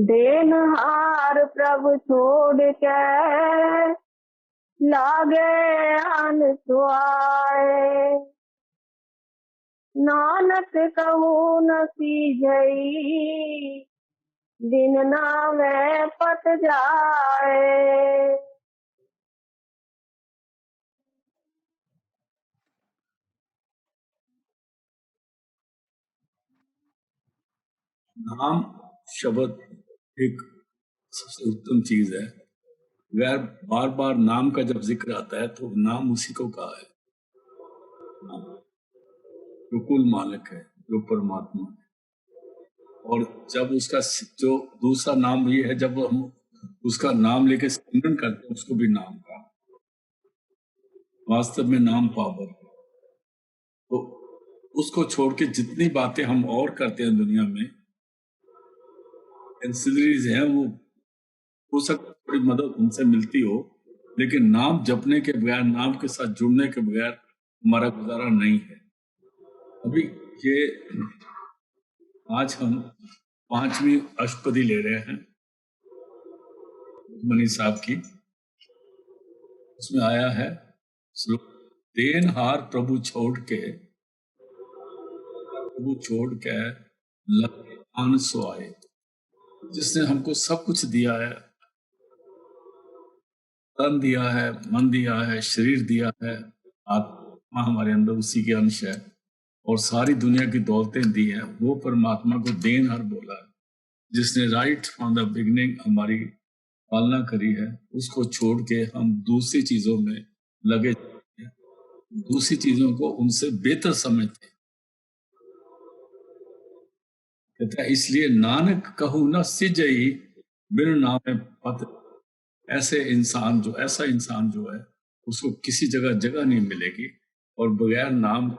देनहार प्रभु छोड़ के लागे अनसुआए। नानक कहूँ न सीजई दिन नावे पत जाए। नाम शब्द एक सबसे उत्तम चीज है। अगर बार बार नाम का जब जिक्र आता है तो नाम उसी को कहा है, जो कुल मालिक है, जो परमात्मा है। और जब उसका जो दूसरा नाम भी है, जब हम उसका नाम लेके सिमरन करते हैं उसको भी नाम का, वास्तव में नाम पावर है। तो उसको छोड़ के जितनी बातें हम और करते हैं दुनिया में, एंसिलरीज हैं, वो हो सकता है थोड़ी मदद उनसे मिलती हो, लेकिन नाम जपने के बगैर, नाम के साथ जुड़ने के बगैर हमारा गुजारा नहीं है। अभी ये आज हम 5वीं अष्टपदी ले रहे हैं मनी साहब की। उसमें आया है श्लोक, देनहार प्रभु छोड़ के लगे अनसुआए। जिसने हमको सब कुछ दिया है, तन दिया है, मन दिया है, शरीर दिया है, आत्मा हमारे अंदर उसी के अंश है, और सारी दुनिया की दौलतें दी हैं, वो परमात्मा को देनहार बोला है। जिसने राइट फ्रॉम द बिगिनिंग हमारी पालना करी है, उसको छोड़ के हम दूसरी चीजों में लगे, दूसरी चीजों को उनसे बेहतर समझते हैं। कहता है इसलिए नानक कहूँ न सिजई बिन नामे पत। ऐसा इंसान जो है उसको किसी जगह नहीं मिलेगी, और बगैर नाम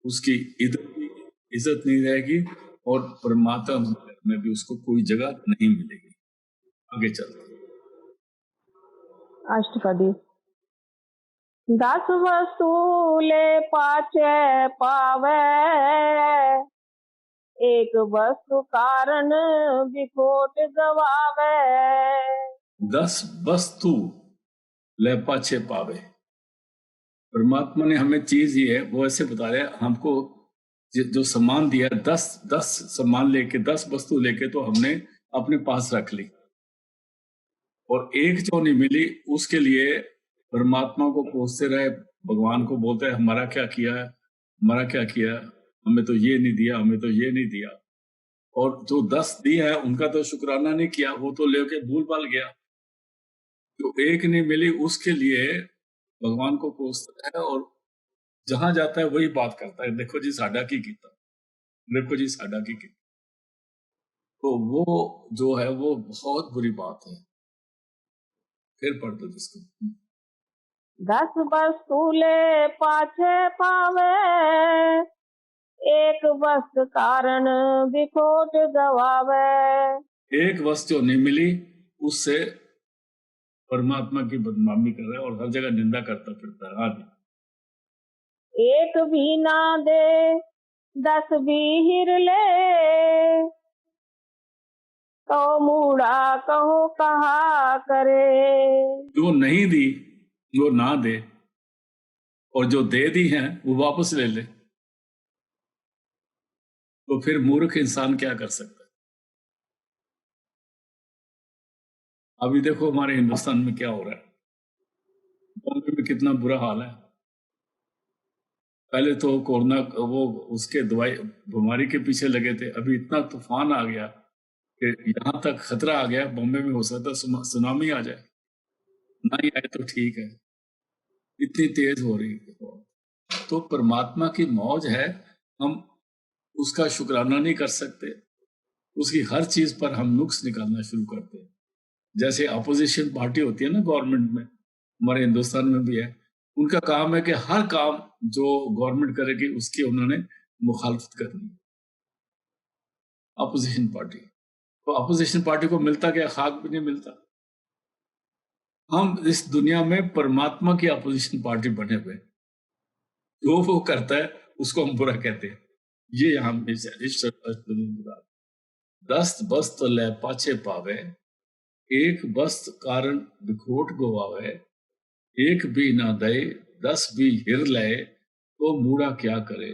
उसकी इज्जत नहीं रहेगी, और परमात्मा में भी उसको कोई जगह नहीं मिलेगी। आगे चलते अष्टपदी। 10 वसूले पाचे पावे एक वस्तु कारण बिखोट गवावे। 10 वस्तु ले पाछे पावे। परमात्मा ने हमें चीज दी है, वो ऐसे बता रहे हैं हमको, जो सामान दिया 10 सामान लेके, 10 वस्तु लेके तो हमने अपने पास रख ली, और एक जो नहीं मिली उसके लिए परमात्मा को कोसते रहे, भगवान को बोलते हैं हमारा क्या किया है, हमारा क्या किया है, हमें तो ये नहीं दिया, हमें तो ये नहीं दिया। और जो 10 दिए हैं उनका तो शुक्राना नहीं किया, वो तो लेके भूल भाल गया। जो एक नहीं मिली उसके लिए भगवान को कोसता है, और जहां जाता है वही बात करता है, देखो जी साडा की कीता, देखो जी साडा की कीता। तो वो जो है वो बहुत बुरी बात है। फिर पढ़ दो जिसको। 10 वस्तुले पाछे पावे एक वस्तु कारण बिखोट गवावे। एक वस्तु नहीं मिली उससे परमात्मा की बदनामी कर रहा है, और हर जगह निंदा करता फिरता है। आगे। एक भी ना दे 10 भी हिर ले तो मूड़ा कहो कहा करे। जो नहीं दी, जो ना दे, और जो दे दी है वो वापस ले ले, तो फिर मूर्ख इंसान क्या कर सकता है। अभी देखो हमारे हिंदुस्तान में क्या हो रहा है, बॉम्बे में कितना बुरा हाल है। पहले तो कोरोना वो उसके दवाई बीमारी के पीछे लगे थे, अभी इतना तूफान आ गया कि यहाँ तक खतरा आ गया, बॉम्बे में हो सकता है सुनामी आ जाए, ना ही आए तो ठीक है, इतनी तेज हो रही है। तो परमात्मा की मौज है, हम उसका शुक्राना नहीं कर सकते, उसकी हर चीज पर हम नुक्स निकालना शुरू करते हैं। जैसे अपोजिशन पार्टी होती है ना गवर्नमेंट में, हमारे हिंदुस्तान में भी है, उनका काम है कि हर काम जो गवर्नमेंट करेगी उसकी उन्होंने मुखालफत करनी है, अपोजिशन पार्टी। तो अपोजिशन पार्टी को मिलता क्या, खाक भी नहीं मिलता। हम इस दुनिया में परमात्मा की अपोजिशन पार्टी बने हुए, जो वो करता है उसको हम बुरा कहते हैं। ये यहाँ दस्त बस्त ले पाछे पावे, एक बस्त कारण बिखोट गवावे, एक भी ना दे 10 भी हिर ले, तो मूढ़ा क्या करे।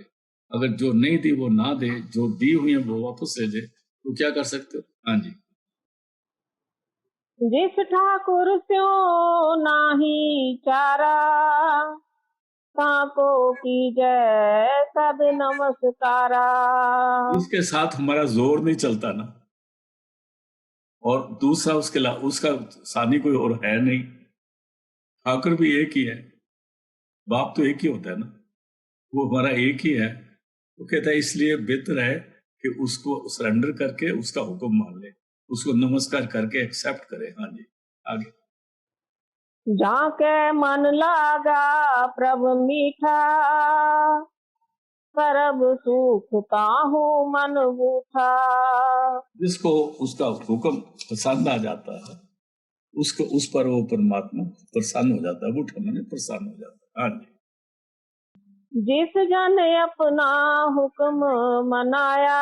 अगर जो नहीं दी वो ना दे, जो दी हुई है वो वापस ले ले, तो क्या कर सकते हो। हाँ जी। जिस ठाकुर स्यो नाही चारा, काको की जय सद नमस्कारा। इसके साथ हमारा जोर नहीं चलता ना, और दूसरा उसका सानी कोई और है नहीं। ठाकुर भी एक ही है, बाप तो एक ही होता है ना, वो हमारा एक ही है। वो कहता है इसलिए बेहतर है कि उसको सरेंडर करके उसका हुक्म मान ले, उसको नमस्कार करके एक्सेप्ट करे। हाँ जी, आगे। जाके मन लागा प्रभु मीठा, सरब सुख ताहू मन बूठा। जिसको उसका हुक्म पसंद आ जाता है, उसको उस पर वो परमात्मा प्रसन्न हो जाता है, वो ठमने प्रसन्न हो जाता है। हाँ जी। जिस जन अपना हुक्म मनाया,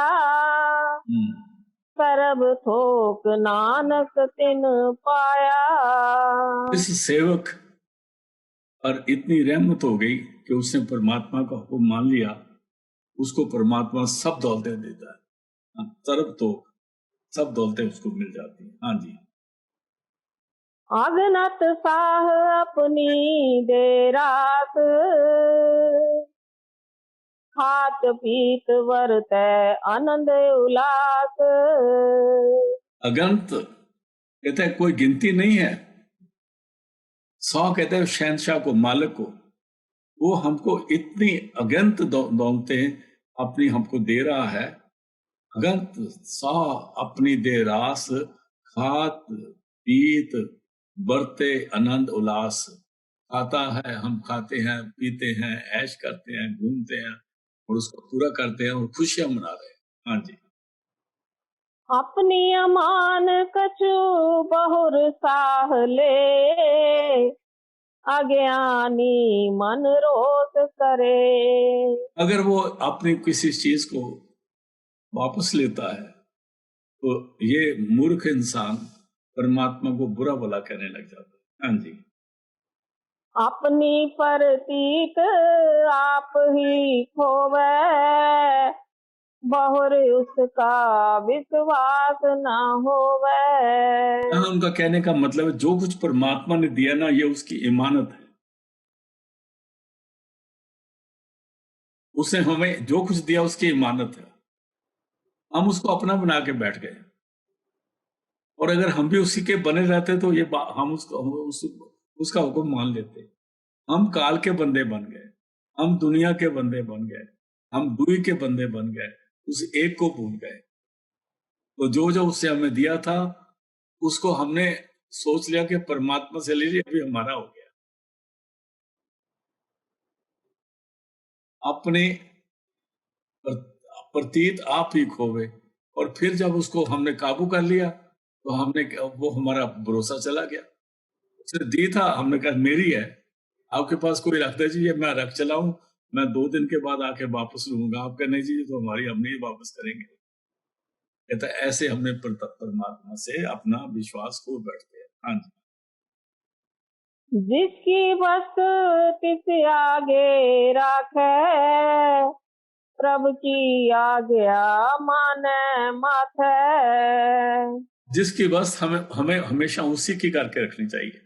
सरब थोक नानक तिन पाया। इस सेवक और इतनी रहमत हो गई कि उसने परमात्मा का हुक्म मान लिया, उसको परमात्मा सब दौलतें देता है। हाँ, तरफ तो सब दौलतें उसको मिल जाती हैं। हाँ जी। अगनत साह अपनी दे रात, खात पीत वर्त आनंद उल्लास। अगंत कहता है कोई गिनती नहीं है। 100 कहते हैं शहनशाह को, मालिक को, वो हमको इतनी अगंत दौलतें अपनी हमको दे रहा है। अगंत सा अपनी दे रास, खात पीत बरते आनंद उल्लास। खाता है, हम खाते हैं, पीते हैं, ऐश करते हैं, घूमते हैं और उसको पूरा करते हैं और खुशियां मना रहे हैं। हाँ जी। अपनी अमान कछु बहुर साह ले, अज्ञानी मन रोत करे। अगर वो अपनी किसी चीज को वापस लेता है तो ये मूर्ख इंसान परमात्मा को बुरा भला कहने लग जाता है। हाँ जी। अपनी प्रतीत आप ही खोवे, बहुर उसका विश्वास न होवे। यहाँ उनका कहने का मतलब है जो कुछ परमात्मा ने दिया ना, ये उसकी इमानत है। उसने हमें जो कुछ दिया उसकी इमानत है, हम उसको अपना बना के बैठ गए। और अगर हम भी उसी के बने रहते तो ये हम उसका हुक्म मान लेते। हम काल के बंदे बन गए, हम दुनिया के बंदे बन गए, हम दुई के बंदे बन गए, उस एक को भूल गए। तो जो जो उससे हमें दिया था उसको हमने सोच लिया कि परमात्मा से ले लिया, अभी हमारा हो गया। अपने प्रतीत आप ही खोवे, और फिर जब उसको हमने काबू कर लिया तो वो हमारा भरोसा चला गया। उसने दी था, हमने कहा मेरी है, आपके पास कोई रख दीजिए, मैं रख चलाऊं, मैं 2 दिन के बाद आके वापस लूंगा। आप कहने जी तो हमारी हम नहीं वापस करेंगे। कहता ऐसे हमने परमात्मा से अपना विश्वास खो बैठते हैं। हाँ जी। जिसकी वस्तु तिस आगे राखे, प्रभु की आज्ञा माने माथे। जिसकी बस हमें हमें हमेशा उसी की करके रखनी चाहिए।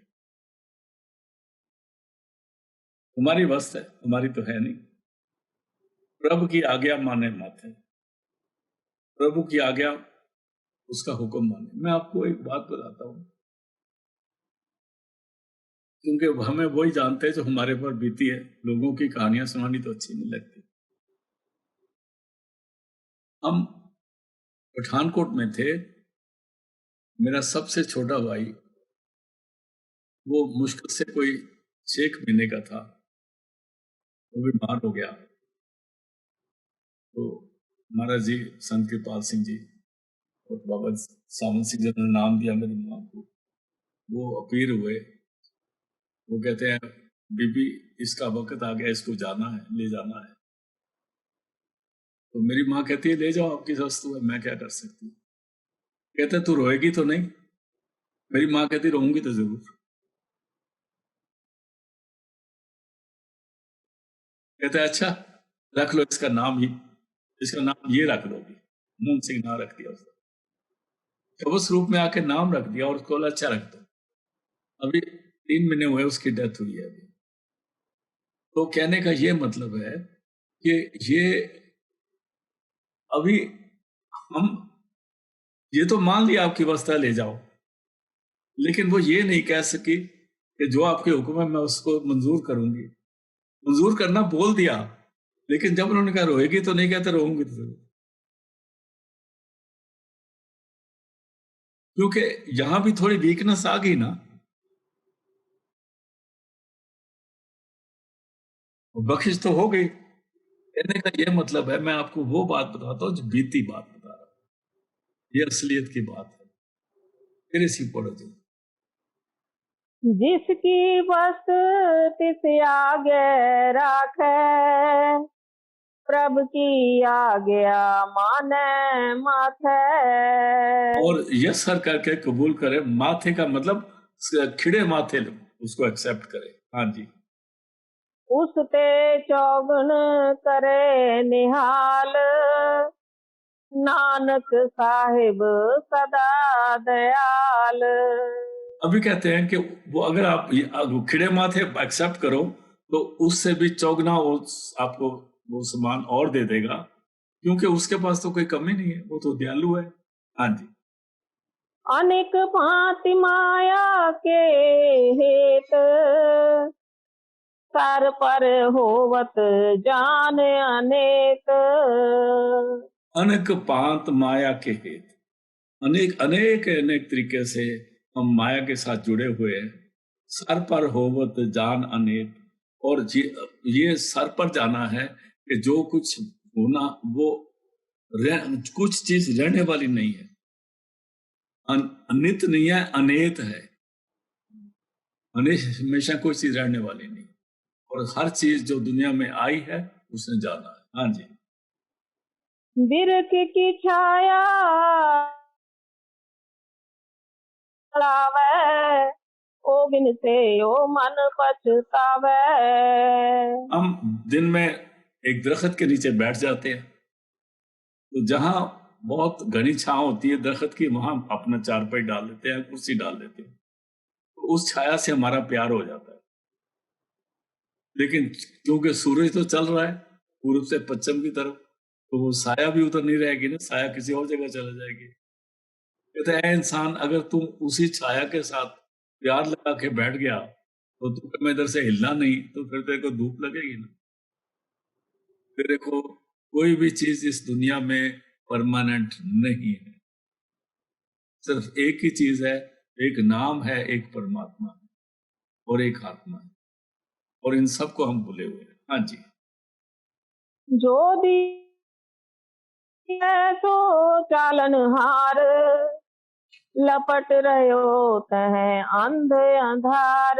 हमारी बस है, हमारी तो है नहीं। प्रभु की आज्ञा माने माथे, प्रभु की आज्ञा, उसका हुक्म माने। मैं आपको एक बात बताता हूं, क्योंकि हमें वही जानते हैं जो हमारे पर बीती है। लोगों की कहानियां सुनानी तो अच्छी नहीं लगती। हम पठानकोट में थे, मेरा सबसे छोटा भाई, वो मुश्किल से कोई 6 महीने का था, वो बीमार हो गया। तो महाराज जी संत कृपाल सिंह जी और बाबा सावन सिंह जी ने नाम दिया मेरी माँ को। वो अपील हुए, वो कहते हैं बीबी इसका वक्त आ गया, इसको जाना है, ले जाना है। तो मेरी माँ कहती है ले जाओ, आपकी वस्तु है, मैं क्या कर सकती हूँ। कहते तू रोएगी तो नहीं? मेरी माँ कहती रोऊंगी तो जरूर। कहते अच्छा रख लो इसका नाम ये रख दो। मुंह सिंह ना रख दिया उसने, उस रूप में आके नाम रख दिया और उसको बोला अच्छा रख दो। अभी 3 महीने हुए उसकी डेथ हुई है अभी। तो कहने का ये मतलब है कि ये अभी हम ये तो मान लिया आपकी अवस्था ले जाओ, लेकिन वो ये नहीं कह सकी कि जो आपके हुक्म है मैं उसको मंजूर करूंगी। मंजूर करना बोल दिया, लेकिन जब उन्होंने कहा रोएगी तो नहीं, कहते रोऊंगी तो जरूर। क्योंकि यहां भी थोड़ी वीकनेस आ गई ना, बख्शिश तो हो गई। कहने का ये मतलब है मैं आपको वो बात बताता हूँ जो बीती बात बता रहा हूँ, ये असलियत की बात है। फिर इसी पढ़ो जी। जिसकी बस तिस आगे राखे, प्रभु की आज्ञा माने माथे। और यस सर करके कबूल करे, माथे का मतलब खिड़े माथे उसको एक्सेप्ट करे। हाँ जी। उसते चौगुन करे निहाल, नानक साहिब सदा दयाल। अभी कहते हैं कि वो अगर आप खिड़े माथे एक्सेप्ट करो तो उससे भी चौगना वो आपको वो सामान और दे देगा, क्योंकि उसके पास तो कोई कमी नहीं है, वो तो दयालु है। हाँ जी। अनेक भांति माया के हेत, सर पर होवत जान अनेक। अनेक पांत माया के हेत, अनेक अनेक अनेक तरीके से हम माया के साथ जुड़े हुए हैं। सर पर होवत जान अनेक, और ये सर पर जाना है कि जो कुछ होना वो कुछ चीज रहने वाली नहीं है। अनित नहीं है, अनेत है। हमेशा कोई चीज रहने वाली नहीं, और हर चीज जो दुनिया में आई है उसने जाना है। हाँ जी। बिरख की छाया लावे, ओ बिन से ओ मन पछतावे। हम दिन में एक दरख्त के नीचे बैठ जाते हैं, तो जहां बहुत घनी छांव होती है दरख्त की, वहां अपना चारपाई डाल देते हैं, कुर्सी डाल देते हैं, तो उस छाया से हमारा प्यार हो जाता है। लेकिन क्योंकि सूरज तो चल रहा है पूर्व से पश्चिम की तरफ, तो वो साया भी उधर नहीं रहेगी ना, साया किसी और जगह चला जाएगी। कहते हैं इंसान अगर तुम उसी छाया के साथ प्यार लगा के बैठ गया तो तुम्हें इधर से हिलना नहीं, तो फिर तेरे को धूप लगेगी ना। फिर देखो कोई भी चीज इस दुनिया में परमानेंट नहीं है, सिर्फ एक ही चीज है, एक नाम है, एक परमात्मा है और एक आत्मा है, और इन सबको हम भूले हुए हैं। हाँ जी। जो दी सो चालन हार, लपट रहो तह अंध अंधार।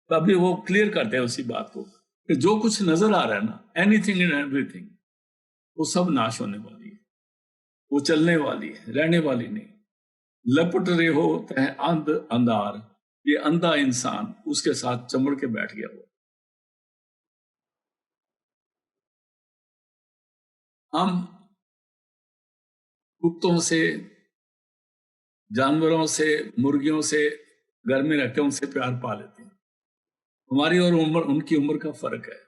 अभी वो क्लियर करते हैं उसी बात को कि जो कुछ नजर आ रहा है ना, एनीथिंग एंड एवरीथिंग, वो सब नाश होने वाली है, वो चलने वाली है, रहने वाली नहीं। लपट रहे हो तह अंध अंधार, ये अंधा इंसान उसके साथ चमड़ के बैठ गया वो। हम कुत्तों से, जानवरों से, मुर्गियों से घर में रहते हैं, उनसे प्यार पा लेते हैं। हमारी और उम्र उनकी उम्र का फर्क है,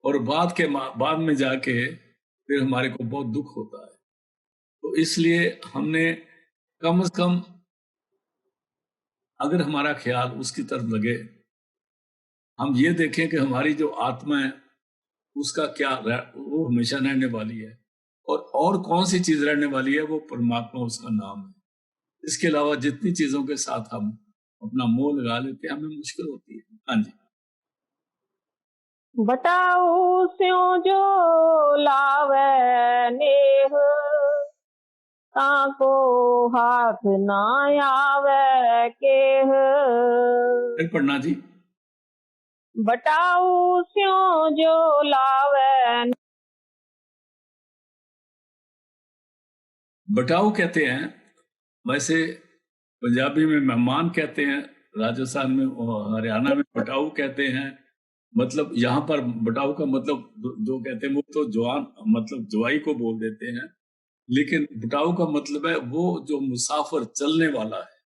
और बाद में जाके फिर हमारे को बहुत दुख होता है। तो इसलिए हमने कम से कम अगर हमारा ख्याल उसकी तरफ लगे, हम ये देखें कि हमारी जो आत्मा है उसका क्या वो हमेशा रहने वाली है, और कौन सी चीज रहने वाली है, वो परमात्मा उसका नाम है। इसके अलावा जितनी चीजों के साथ हम अपना मोह लगा लेते हैं हमें मुश्किल होती है। हाँ जी। बटाऊ स्यों जो लावे नेह, ताको हाथ ना आवे केह। फिर पढ़ना जी। बटाऊ स्यों जो लावे बटाऊ कहते हैं, वैसे पंजाबी में मेहमान कहते हैं, राजस्थान में और हरियाणा में बटाऊ कहते हैं। मतलब यहाँ पर बटाऊ का मतलब जो कहते हैं वो तो जवान मतलब जवाई को बोल देते हैं, लेकिन बटाऊ का मतलब है वो जो मुसाफिर चलने वाला है,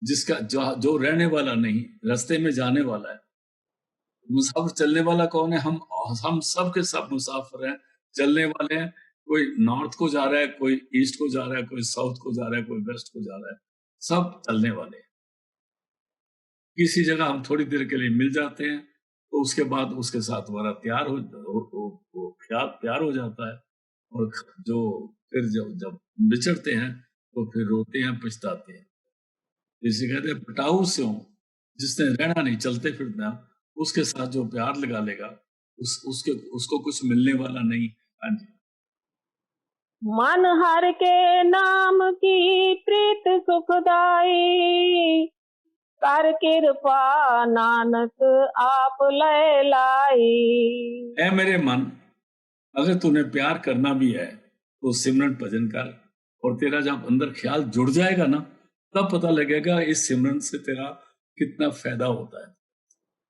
जिसका जो रहने वाला नहीं, रास्ते में जाने वाला है। मुसाफिर चलने वाला कौन है? हम सब के सब मुसाफिर हैं, चलने वाले हैं। कोई नॉर्थ को जा रहा है, कोई ईस्ट को जा रहा है, कोई साउथ को जा रहा है, कोई वेस्ट को जा रहा है, सब चलने वाले हैं। किसी जगह हम थोड़ी देर के लिए मिल जाते हैं, तो उसके बाद उसके साथ हमारा प्यार हो जाता है, और जो फिर जब जब बिछड़ते हैं तो फिर रोते हैं, पछताते हैं। जिसे कहते हैं बटाऊ से हो, जिसने रहना नहीं, चलते फिरना, उसके साथ जो प्यार लगा लेगा, उसको कुछ मिलने वाला नहीं। हाँ जी। मन हर के नाम की प्रीत सुखदाई, कर कृपा नानक आप ले लाई। ऐ मेरे मन, अगर तूने प्यार करना भी है तो सिमरन भजन कर, और तेरा जब अंदर ख्याल जुड़ जाएगा ना, तब पता लगेगा इस सिमरन से तेरा कितना फायदा होता है।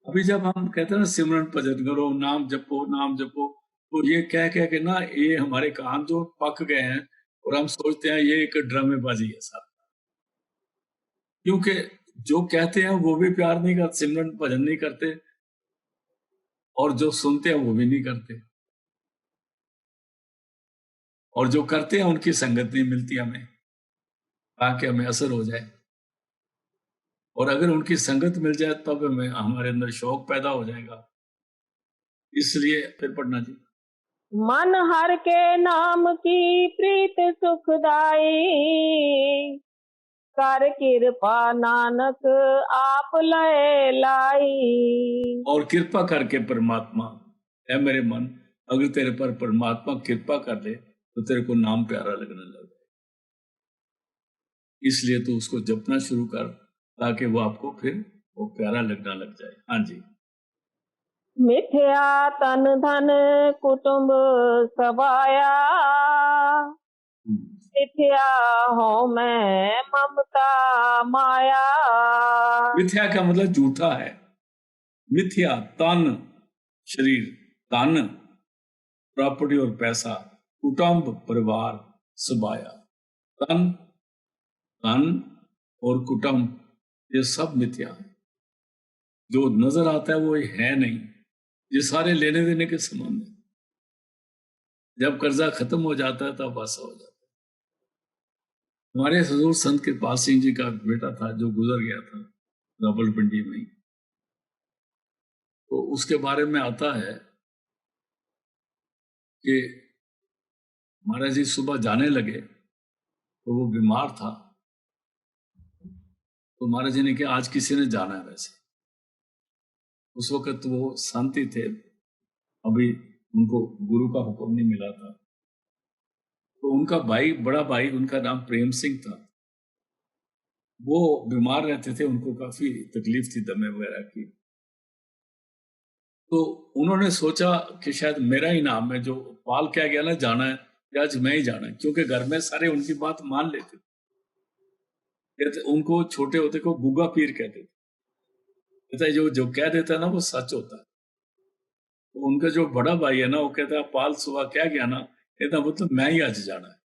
अभी जब हम कहते हैं ना सिमरन भजन करो, नाम जपो, तो ये कह कह के ना ये हमारे कान जो पक गए हैं, और हम सोचते हैं ये एक ड्रामेबाजी है सर। क्योंकि जो कहते हैं वो भी प्यार नहीं करते, सिमरन भजन नहीं करते, और जो सुनते हैं वो भी नहीं करते, और जो करते हैं उनकी संगत नहीं मिलती हमें ताकि हमें असर हो जाए। और अगर उनकी संगत मिल जाए तब हमें हमारे अंदर शौक पैदा हो जाएगा। इसलिए फिर पढ़ना जी। मन हर के नाम की प्रीत सुखदाई, कर कृपा नानक आप ले लाई। और कृपा करके परमात्मा, है मेरे मन, अगर तेरे पर परमात्मा कृपा कर ले तो तेरे को नाम प्यारा लगने लगे। इसलिए तू उसको जपना शुरू कर, ताकि वो आपको फिर वो प्यारा लगना लग जाए। हाँ जी। मिथ्या तन धन कुटुंब सबाया, मिथ्या हो मैं ममता माया। मिथ्या का मतलब झूठा है। मिथ्या तन शरीर, धन प्रॉपर्टी और पैसा, कुटुंब परिवार, सबाया। तन धन और कुटुंब ये सब मिथ्या है। जो नजर आता है वो है नहीं, ये सारे लेने देने के संबंध है। जब कर्जा खत्म हो जाता है तब ऐसा हो जाता है। हमारे हजूर संत कृपाल सिंह जी का बेटा था जो गुजर गया था रावलपिंडी में ही। तो उसके बारे में आता है कि महाराज जी सुबह जाने लगे तो वो बीमार था, तो महाराज जी ने कहा आज किसी ने जाना है। वैसे उस वक्त वो शांति थे, अभी उनको गुरु का हुक्म नहीं मिला था। तो उनका भाई, बड़ा भाई, उनका नाम प्रेम सिंह था, वो बीमार रहते थे, उनको काफी तकलीफ थी दमे वगैरह की। तो उन्होंने सोचा कि शायद मेरा ही नाम है, जो पाल क्या गया ना जाना है, कि आज मैं ही जाना है, क्योंकि घर में सारे उनकी बात मान लेते थे। उनको छोटे होते को गुगा पीर कहते थे। कहता है जो जो कह देता है ना वो सच होता है। तो उनका जो बड़ा भाई है ना वो कहता है पाल सुबह क्या गया ना, कहता मतलब मैं ही आज जाना है।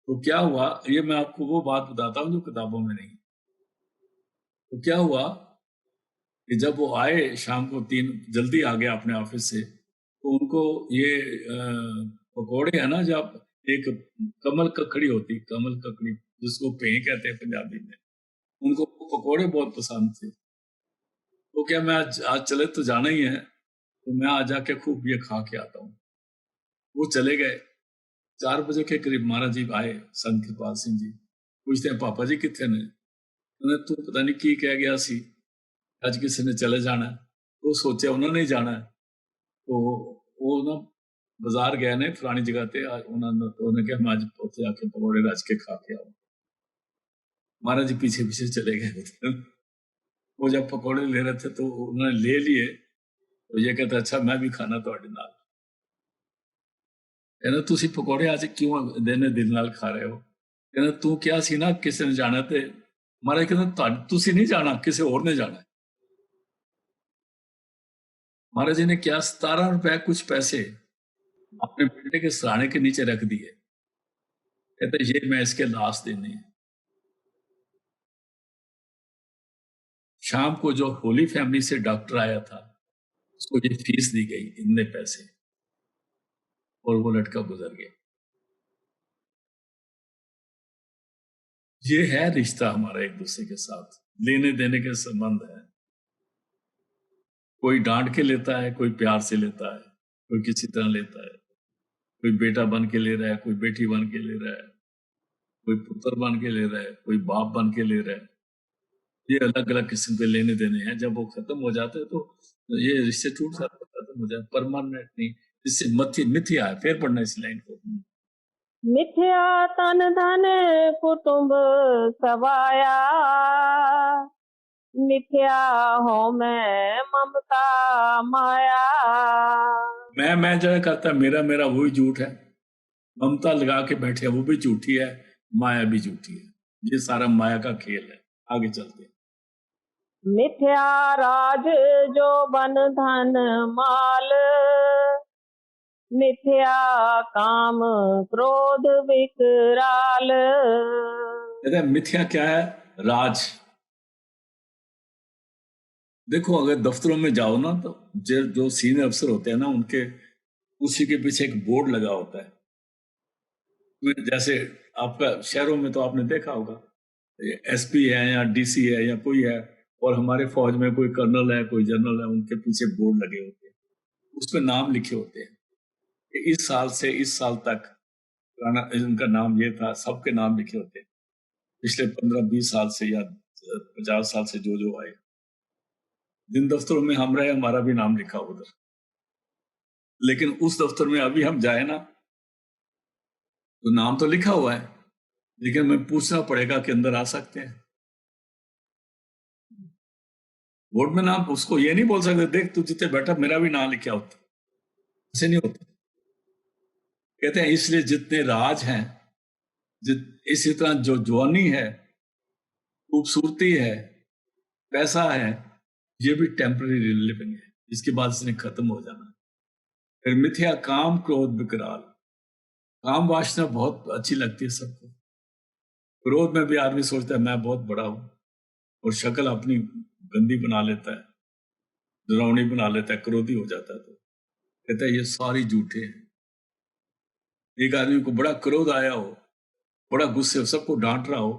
तो क्या हुआ, ये मैं आपको वो बात बताता हूँ जो किताबों में नहीं। तो क्या हुआ कि जब वो आए शाम को, 3 जल्दी आ गया अपने ऑफिस से, तो उनको ये पकौड़े है ना, जब एक कमल ककड़ी होती, कमल ककड़ी जिसको पे कहते हैं पंजाबी में, उनको पकौड़े बहुत पसंद थे। तो क्या मैं आज चले तो जाना ही है, तो मैं आज जाके खूब ये खा के आता हूँ। वो चले गए। 4 बजे के करीब महाराज जी आए, संत कृपाल सिंह जी। पूछते हैं पापा जी कितने ने? उन्हें तू पता नहीं की कह गया सी, आज किसी ने चले जाना है। तो सोचा उन्होंने ही जाना है, तो वो ना बाजार गए ने फलानी जगह ते, उन्होंने कहा मैं आज उत्थे आके पकौड़े रच के खा के आऊं। महाराज जी पीछे पीछे चले गए। वो जब पकौड़े ले रहे थे तो उन्होंने ले लिए, तो ये कहता अच्छा मैं भी खाना थोड़े नाल। कहना तुसी पकौड़े आज क्यों देने दिल नाल खा रहे हो? कहना तू क्या सी ना किसी ने जाना ते महाराज कहना तुसी नहीं जाना, किसी और ने जाना है। महाराज जी ने क्या 17 रुपए कुछ पैसे अपने बेटे के सराहने के नीचे रख दिए। कहते ये मैं इसके लास्ट देने हैं। शाम को जो होली फैमिली से डॉक्टर आया था उसको ये फीस दी गई, इतने पैसे, और वो लड़का गुजर गया। ये है रिश्ता हमारा एक दूसरे के साथ, लेने देने के संबंध है। कोई डांट के लेता है, कोई प्यार से लेता है, कोई किसी तरह लेता है, कोई बेटा बन के ले रहा है, कोई बेटी बन के ले रहा है, कोई पुत्र बन के ले रहा है, कोई बाप बन के ले रहा है। ये अलग अलग किस्म के लेने देने हैं। जब वो खत्म हो जाते हैं तो ये रिश्ते टूट जाते हैं, खत्म हो जाते, परमानेंट नहीं। इससे मिथ्या है। फिर पढ़ना इस लाइन को। मिथ्या तन धन कुटुंब सवाया, मिथ्या हो मैं ममता माया। मैं जरा करता मेरा मेरा वही झूठ है, ममता लगा के बैठे वो भी झूठी है, माया भी झूठी है। ये सारा माया का खेल है। आगे चलते हैं। मिथ्या राज जो बन धन माल, मिथ्या काम क्रोध विकराल। कहते हैं मिथ्या क्या है? राज। देखो अगर दफ्तरों में जाओ ना तो जो सीनियर अफसर होते हैं ना उनके उसी के पीछे एक बोर्ड लगा होता है। जैसे आपका शहरों में तो आपने देखा होगा, एसपी है या डीसी है या कोई है, और हमारे फौज में कोई कर्नल है, कोई जनरल है, उनके पीछे बोर्ड लगे होते हैं, उस पर नाम लिखे होते हैं कि इस साल से इस साल तक इनका नाम ये था, सबके नाम लिखे होते हैं, पिछले 15-20 साल से या 50 साल से जो जो आए। जिन दफ्तरों में हम रहे हमारा भी नाम लिखा उधर, लेकिन उस दफ्तर में अभी हम जाए ना तो नाम तो लिखा हुआ है, लेकिन हमें पूछना पड़ेगा कि अंदर आ सकते हैं। बोर्ड में नाम, उसको ये नहीं बोल सकते देख तू जितने बैठा मेरा भी नाम लिखा होता, ऐसे नहीं होता। कहते हैं इसलिए जितने राज हैं, इसी तरह जो जवानी है, खूबसूरती है, पैसा है, ये भी टेम्पररी लिविंग है, इसके बाद इसने खत्म हो जाना। फिर मिथ्या काम क्रोध विकराल। काम वासना बहुत अच्छी लगती है सबको, क्रोध में भी आदमी सोचता है मैं बहुत बड़ा हूं, और शक्ल अपनी गंदी बना लेता है, डरावनी बना लेता है, क्रोधी हो जाता है। तो कहता है ये सारी झूठे हैं। एक आदमी को बड़ा क्रोध आया हो, बड़ा गुस्से हो, सबको डांट रहा हो,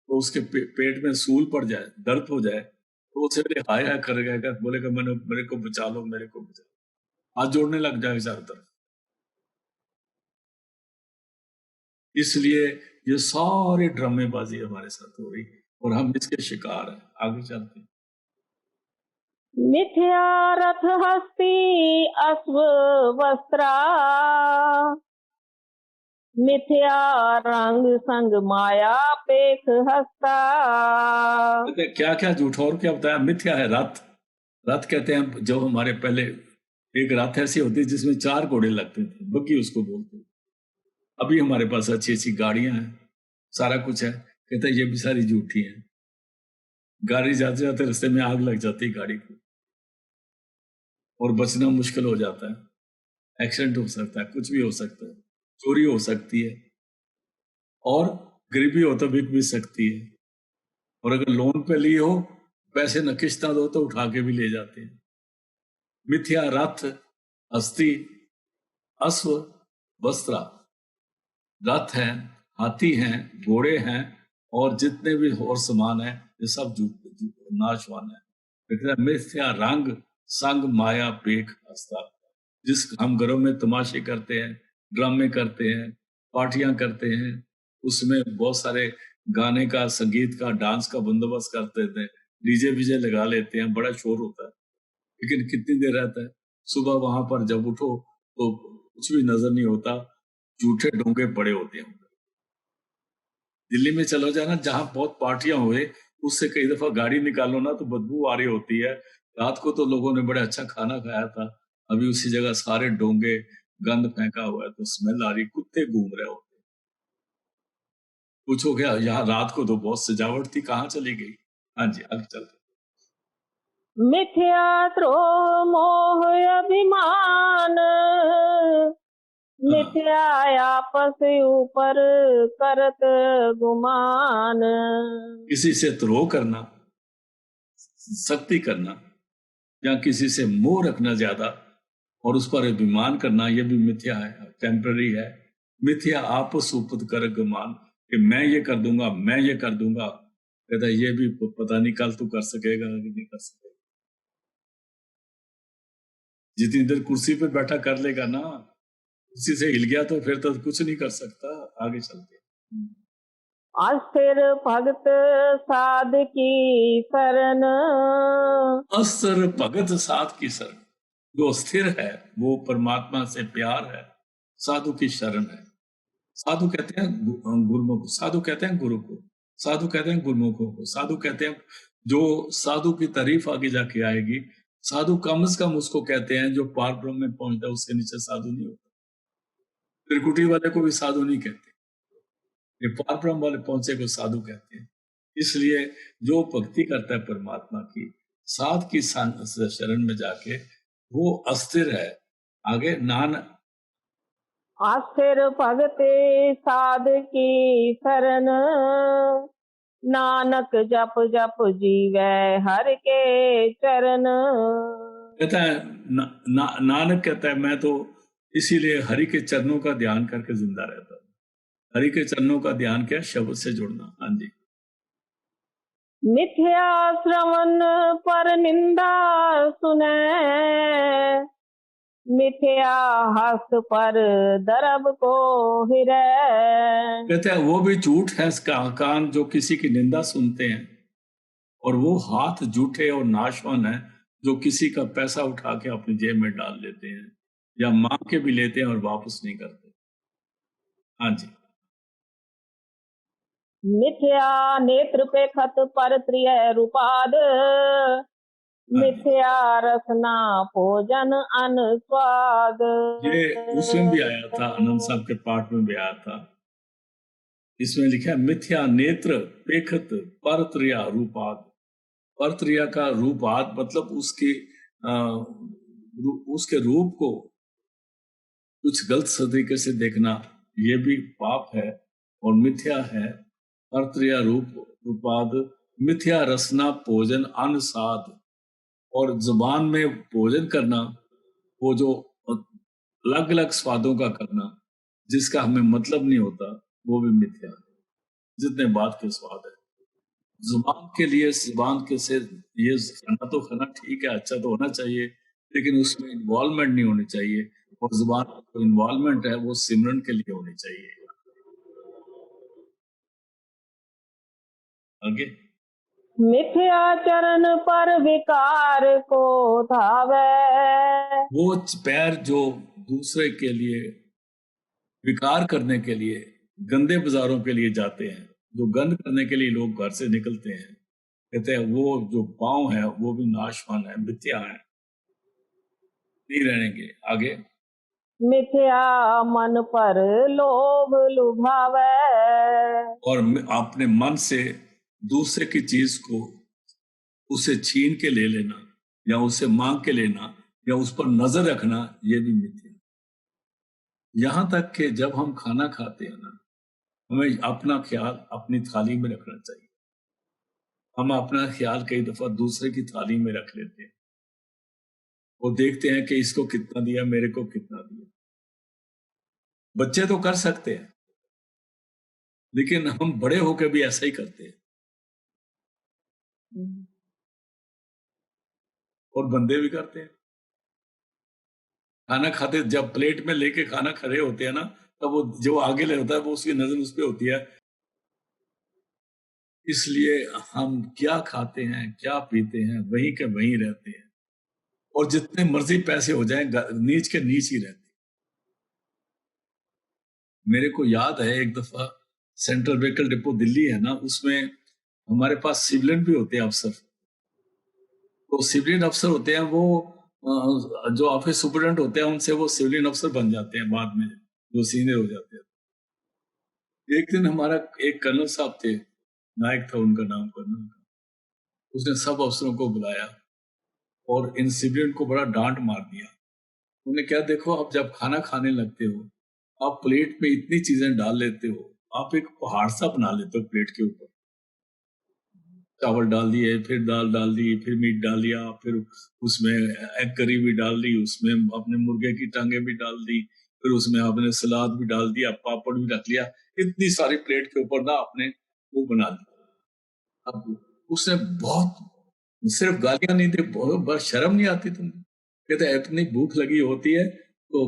तो उसके पेट में सूल पड़ जाए, दर्द हो जाए, तो उसे हाय हाय करेगा, बोलेगा मेरे को बचा लो, मेरे को बचा लो, हाथ जोड़ने लग जाएगा चारों तरफ। इसलिए ये सारी ड्रामेबाजी हमारे साथ हो रही और हम इसके शिकार हैं। आगे चलते हैं। मिथ्या रथ हस्ती अश्व वस्त्रा, मिथ्या रंग संग माया पेख हस्ता। क्या क्या झूठ और क्या बताया? मिथ्या है रथ। रथ कहते हैं जो हमारे पहले एक रथ ऐसी होती है जिसमें 4 घोड़े लगते थे, बग्गी उसको बोलते हैं। अभी हमारे पास अच्छी अच्छी गाड़ियां हैं, सारा कुछ है। कहते हैं ये भी सारी झूठी है। गाड़ी जाते जाते रास्ते में आग लग जाती है गाड़ी को, और बचना मुश्किल हो जाता है, एक्सीडेंट हो सकता है, कुछ भी हो सकता है, चोरी हो सकती है, और गरीबी हो तो बिक भी सकती है, और अगर लोन पे लिए हो पैसे न किश्ता दो तो उठा के भी ले जाते हैं। मिथ्या रथ हस्ती अश्व वस्त्रा। रथ हैं, हाथी हैं, घोड़े हैं, और जितने भी और सामान है ये सब नाशवान है। मिथ्या रंग संग माया पेख हस्ता। जिस हम घरों में तमाशे करते हैं, ड्रामे करते हैं, पार्टियां करते हैं, उसमें बहुत सारे गाने का, संगीत का, डांस का बंदोबस्त करते थे, डीजे बीजे लगा लेते हैं, बड़ा शोर होता है, लेकिन कितनी देर रहता है? सुबह वहां पर जब उठो तो कुछ भी नजर नहीं होता, जूठे डोंगे पड़े होते हैं। दिल्ली में चलो जाना, जहां बहुत पार्टियां हुए, उससे कई दफा गाड़ी निकालो ना तो बदबू आ रही होती है। रात को तो लोगों ने बड़ा अच्छा खाना खाया था, अभी उसी जगह सारे डोंगे, गंद फेंका हुआ है, तो स्मेल आ रही, कुत्ते घूम रहे होते, पूछो क्या यहाँ रात को तो बहुत सजावट थी, कहाँ चली गई। हाँ जी, आगे चलते। मिथ्या द्रोह मोह अभिमान, मिथ्या आपस ऊपर करत गुमान। किसी से द्रोह करना, सख्ती करना, या किसी से मोह रखना ज्यादा और उस पर अभिमान करना, ये भी मिथ्या है, टेम्पररी है। मिथ्या आपस ऊपर कर गुमान, कि मैं ये कर दूंगा, मैं ये कर दूंगा, कहता ये भी पता नहीं कल तू कर सकेगा कि नहीं कर सकेगा। जितनी देर कुर्सी पे बैठा कर लेगा ना, कुर्सी से हिल गया तो फिर तो कुछ नहीं कर सकता। आगे चलते। अस्थिर भगत साध की शरण, अस्थिर भगत साध की शरण, जो स्थिर है वो परमात्मा से प्यार है, साधु की शरण है। साधु कहते हैं गुरुमुख, साधु कहते हैं गुरु को, साधु कहते हैं गुरुमुखों को, साधु कहते हैं जो साधु की तारीफ आगे जाके आएगी। साधु कम से कम उसको कहते हैं जो पार ब्रह्म में पहुंचता है, उसके नीचे साधु नहीं होता। त्रिकुटी वाले को भी साधु नहीं कहते, ये पार ब्रह्म वाले पहुंचे को साधु कहते हैं। इसलिए जो भक्ति करता है परमात्मा की, साध की शरण में जाके, वो अस्थिर है। आगे नान अस्थिर भगत साध की शरण, नानक जप जप जीवे हर के चरण। कहता है नानक कहता है मैं तो इसीलिए हरि के चरणों का ध्यान करके जिंदा रहता हूँ। हरि के चरणों का ध्यान क्या? शब्द से जुड़ना। हाँ जी। मिथ्या श्रवण पर निंदा सुने, मिथ्या हस्त पर दरब को हिरे। कहते हैं वो भी झूठ है कान जो किसी की निंदा सुनते हैं, और वो हाथ झूठे और नाशवान है जो किसी का पैसा उठा के अपनी जेब में डाल लेते हैं, या मांग के भी लेते हैं और वापस नहीं करते। हाँ जी। मिथ्या नेत्र पे खत पर त्रिय रूपाद, मिथ्या रसना भोजन अनुस्वाद। ये उसमें भी आया था, आनंद साहब के पाठ में भी आया था। इसमें लिखा है मिथ्या नेत्र पेखत परत्रिया रूपाद। परत्रिया का रूपाद मतलब उसके रूप को कुछ गलत तरीके से देखना, ये भी पाप है और मिथ्या है। परत्रिया रूपाद, मिथ्या रसना भोजन अनुसाद, और जुबान में भोजन करना, वो जो अलग अलग स्वादों का करना जिसका हमें मतलब नहीं होता, वो भी मिथ्या है। जितने बात के स्वाद है, जुबान के लिए जुबान के से ये खाना तो खाना ठीक है, अच्छा तो होना चाहिए, लेकिन उसमें इन्वॉल्वमेंट नहीं होनी चाहिए, और जुबान जो इन्वॉल्वमेंट है वो सिमरन के लिए होनी चाहिए। आगे। मिथ्या चरण पर विकार को धावे, वो पैर जो दूसरे के लिए विकार करने के लिए, गंदे बाजारों के लिए जाते हैं, जो गंद करने के लिए लोग घर से निकलते हैं, कहते हैं वो जो पांव है वो भी नाशवान है, मिथ्या है, नहीं रहेंगे। आगे। मिथ्या मन पर लोभ लुभावे, और अपने मन से दूसरे की चीज को उसे छीन के ले लेना, या उसे मांग के लेना, या उस पर नजर रखना, ये भी मिथ्या। यहां तक कि जब हम खाना खाते हैं ना, हमें अपना ख्याल अपनी थाली में रखना चाहिए। हम अपना ख्याल कई दफा दूसरे की थाली में रख लेते हैं, वो देखते हैं कि इसको कितना दिया, मेरे को कितना दिया। बच्चे तो कर सकते हैं, लेकिन हम बड़े होकर भी ऐसा ही करते हैं, और बंदे भी करते हैं। खाना खाते जब प्लेट में लेके खाना खड़े होते हैं ना, तब वो जो आगे ले होता है वो उसकी नजर उस पर होती है। इसलिए हम क्या खाते हैं क्या पीते हैं वहीं के वहीं रहते हैं, और जितने मर्जी पैसे हो जाएं नीच के नीच ही रहते। मेरे को याद है एक दफा सेंट्रल व्हीकल डिपो दिल्ली है ना, उसमें हमारे पास सिविलियन भी होते हैं अफसर। तो सिविलियन अफसर होते हैं, वो जो ऑफिस सुपरिटेंडेंट होते हैं उनसे वो सिविलियन अफसर बन जाते हैं बाद में, जो सीनियर हो जाते हैं। एक दिन हमारा एक कर्नल साहब थे, नायक था उनका नाम, कर्नल का, उसने सब अफसरों को बुलाया और इन सिविलियन को बड़ा डांट मार दिया। उन्होंने क्या, देखो आप जब खाना खाने लगते हो, आप प्लेट में इतनी चीजें डाल लेते हो, आप एक पहाड़ सा बना लेते हो प्लेट के ऊपर। चावल डाल दिए, फिर दाल डाल दी, फिर मीट डाल दिया, फिर उसमें एग करी भी डाल दी, उसमें अपने मुर्गे की टांगे भी डाल दी, फिर उसमें आपने सलाद भी डाल दिया, पापड़ भी रख लिया, इतनी सारी प्लेट के ऊपर ना आपने वो बना दिया। अब उसने बहुत, सिर्फ गालियां नहीं दी, बहुत शर्म नहीं आती तुमको? कहते इतनी भूख लगी होती है तो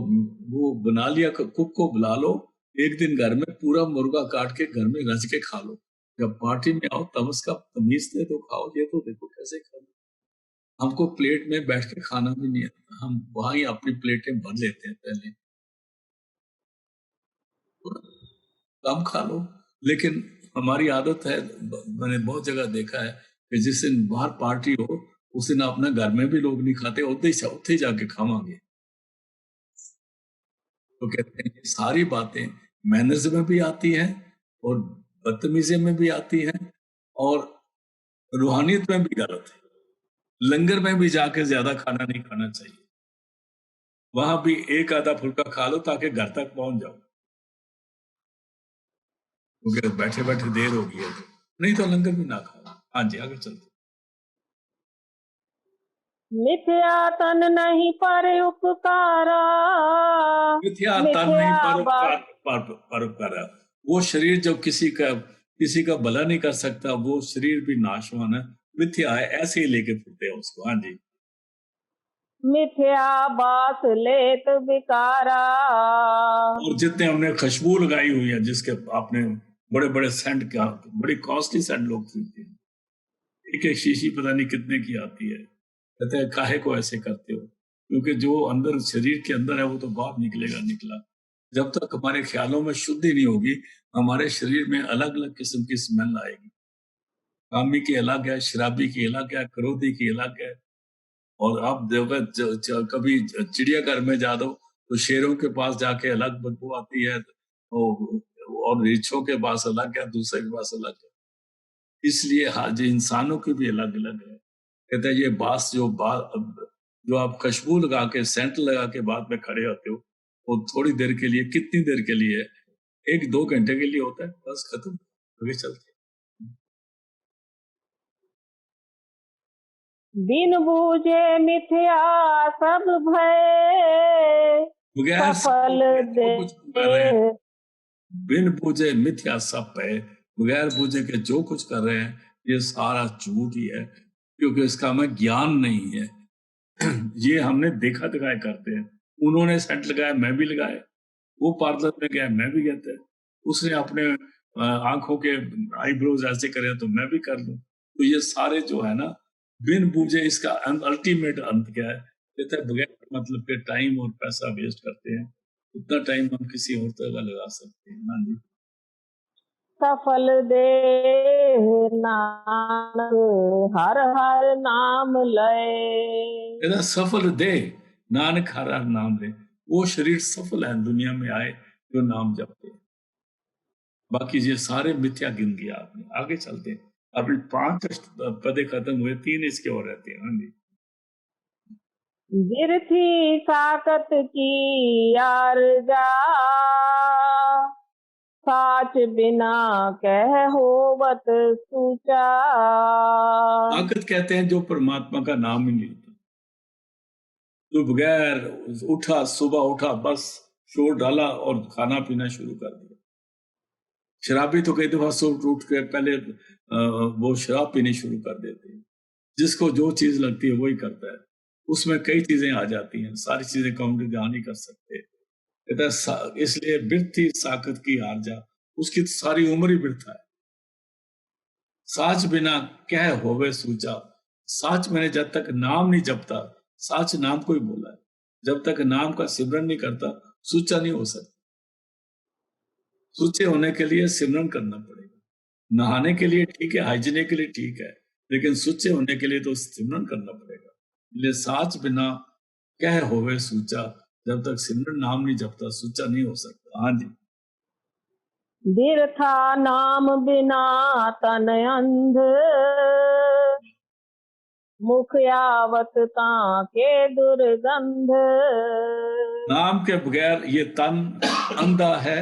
वो बना लिया, कुक को बुला लो, एक दिन घर में पूरा मुर्गा काट के घर में रच के खा लो, जब पार्टी में आओ तब उसका तमीज दे तो खाओ। ये तो देखो कैसे खा लो। हमको प्लेट में बैठ के खाना भी नहीं आता, हम वहां ही अपनी प्लेटें भर लेते हैं पहले, कम खा लो। लेकिन हमारी आदत है, मैंने बहुत जगह देखा है कि जिस दिन बाहर पार्टी हो उस दिन अपने घर में भी लोग नहीं खाते, उत्ते ही जाके खावांगे। तो कहते हैं ये सारी बातें मैनर्स में भी आती हैं और बदतमीजी में भी आती हैं और रूहानियत में भी गलत है। लंगर में भी जाके ज्यादा खाना नहीं खाना चाहिए, वहां भी एक आधा फुल्का खा लो ताकि घर तक पहुंच जाओ, क्योंकि बैठे बैठे देर हो गई है तो। नहीं तो लंगर भी ना खाओ। हाँ जी, आगे चलते। मिथ्या तन नहीं पर उपकारा, मिथ्या तन नहीं मिथ्या परोपकार, बात परोपकार। वो शरीर जो किसी का भला नहीं कर सकता, वो शरीर भी नाशवान है, मिथ्या है, ऐसे ही लेके फिरते हैं उसको। हाँ जी। मिथ्या बास लेत विकारा। और जितने हमने खुशबू लगाई हुई है, जिसके आपने बड़े बड़े सेंट का, बड़ी कॉस्टली सेंट लोग खरीदते हैं, एक एक शीशी पता नहीं कितने की आती है, कहते हैं काहे को ऐसे करते हो, क्योंकि जो अंदर शरीर के अंदर है वो तो बाहर निकलेगा निकला। जब तक हमारे ख्यालों में शुद्धि नहीं होगी, हमारे शरीर में अलग अलग किस्म की स्मेल आएगी। कामी की अलग है, शराबी की अलग है, क्रोधी की अलग है। और आप देखो कभी चिड़ियाघर में जा दो तो शेरों के पास जाके अलग बदबू आती है, और रीछों के पास अलग है, दूसरे के पास अलग है। इसलिए हाजी इंसानों की भी अलग अलग है। कहते हैं ये बास जो आप खुशबू लगा के, सेंट लगा के बाद में खड़े होते हो, वो थोड़ी देर के लिए, कितनी देर के लिए, 1-2 घंटे के लिए होता है, बस खत्म, आगे चलते। बिन बूझे मिथ्या सब भय, बगैर सफल जो दे। कुछ कर रहे हैं, बिन बूझे मिथ्या सब है, बगैर बूझे के जो कुछ कर रहे हैं ये सारा झूठ ही है, क्योंकि इसका हमें ज्ञान नहीं है। ये हमने देखा दिखाया करते हैं। उन्होंने सेंट लगाया, मैं भी लगाया, वो पार्लर में गया, मैं भी गया था, उसने अपने आंखों के आईब्रोज ऐसे करे तो मैं भी कर लूं। तो ये सारे जो है ना, बिन बूझे, इसका अल्टीमेट अंत क्या है? कहते हैं बगैर मतलब के टाइम और पैसा वेस्ट करते हैं, उतना टाइम हम किसी और जगह लगा सकते हैं। हाँ जी। सफल दे नानक हर हर नाम लय। कहता सफल दे नानक हर हर नाम ले। वो शरीर सफल है दुनिया में आए जो नाम जपते हैं। बाकी ये सारे मिथ्या गिन दिया आपने। आगे चलते हैं। अभी 5 पदे खत्म हुए, 3 इसके और रहते हैं। हाँ जी। गिरथी साकत की यार जा, साच बिना कह होवत सूचा। ताकत कहते हैं जो परमात्मा का नाम ही नहीं लेता, जो बगैर उठा, सुबह उठा, बस शोर डाला और खाना पीना शुरू कर दिया। शराबी तो कई दफा सुबह उठ के पहले वो शराब पीनी शुरू कर देते हैं। जिसको जो चीज लगती है वही करता है, उसमें कई चीजें आ जाती हैं, सारी चीजें काउंट ध्यान नहीं कर सकते। कहता है इसलिए बिरथी साकत की हार जा, उसकी तो सारी उम्र ही बिरथा है। साच बिना कह होवे सूचा, साच मैंने जब तक नाम नहीं जपता, साच नाम को ही बोला है, जब तक नाम का सिमरन नहीं करता सूचा नहीं हो सकता। सूचे होने के लिए सिमरन करना पड़ेगा। नहाने के लिए ठीक है, हाइजीनिक के लिए ठीक है, लेकिन सुच्चे होने के लिए तो सिमरन करना पड़ेगा। इसलिए साच बिना कह होवे सूचा। जब तक सिमरन नाम नहीं जपता सूचा नहीं हो सकता। हाँ जी। बिरथा नाम बिना तन अंध, मुख आवत ताके दुर्गंध। नाम के बगैर ये तन अंधा है,